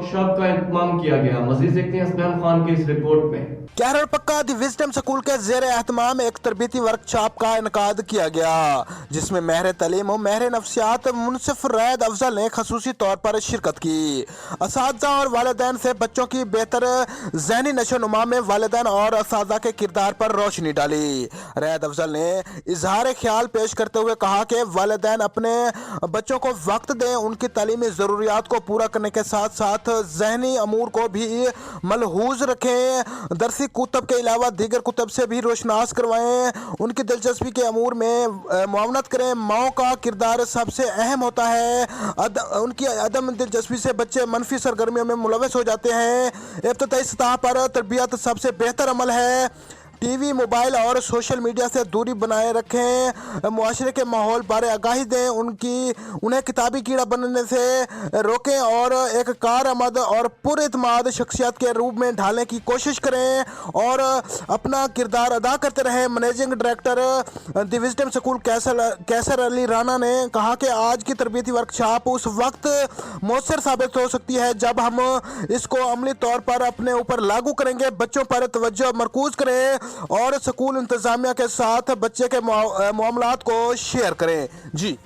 Workshop का इंतजाम किया गया। मजीद देखते हैं असलम खान की इस रिपोर्ट में। कैरल पक्का दी विजडम स्कूल के जेर एहतमाम एक तरबीती वर्कशॉप का इनकाद किया गया, जिसमें महर तलीम और महर नफ्सियात मुनसिफ रैद अफजल ने खसूसी तौर पर शिरकत की। असातिज़ा और वालिदैन से बच्चों की बेहतर ज़हनी नशोनुमा में वालिदैन और असातिज़ा के किरदार पर रोशनी डाली। रैद अफजल ने इजहार ख्याल पेश करते हुए कहा कि वालिदैन अपने बच्चों को वक्त दें, उनकी तालीमी ज़रूरियात को पूरा करने के साथ साथ ज़हनी अमूर को भी मलहूज रखें, दरसी कुतब के अलावा दीगर कुतब से भी रोशनास करवाएं, उनकी दिलचस्पी के अमूर में मुआवनत करें। माओ का किरदार सबसे अहम होता है, उनकी अदम दिलचस्पी से बच्चे मनफी सरगर्मियों में मुलविस हो जाते हैं। इब्तदाई सतह पर तरबियत सबसे बेहतर अमल है। टीवी, मोबाइल और सोशल मीडिया से दूरी बनाए रखें, मुआशरे के माहौल बारे आगाही दें, उन्हें किताबी कीड़ा बनने से रोकें और एक कारआमद और पुरएतमाद शख्सियत के रूप में ढालने की कोशिश करें और अपना किरदार अदा करते रहें। Managing director the wisdom school Qaiser Ali Rana ने कहा कि आज की तरबियती वर्कशॉप उस वक्त मौसर साबित हो सकती है जब हम इसको अमली तौर पर अपने ऊपर लागू करेंगे। बच्चों पर तवज्जो मरकूज करें और स्कूल इंतजामिया के साथ बच्चे के मामलात को शेयर करें। जी।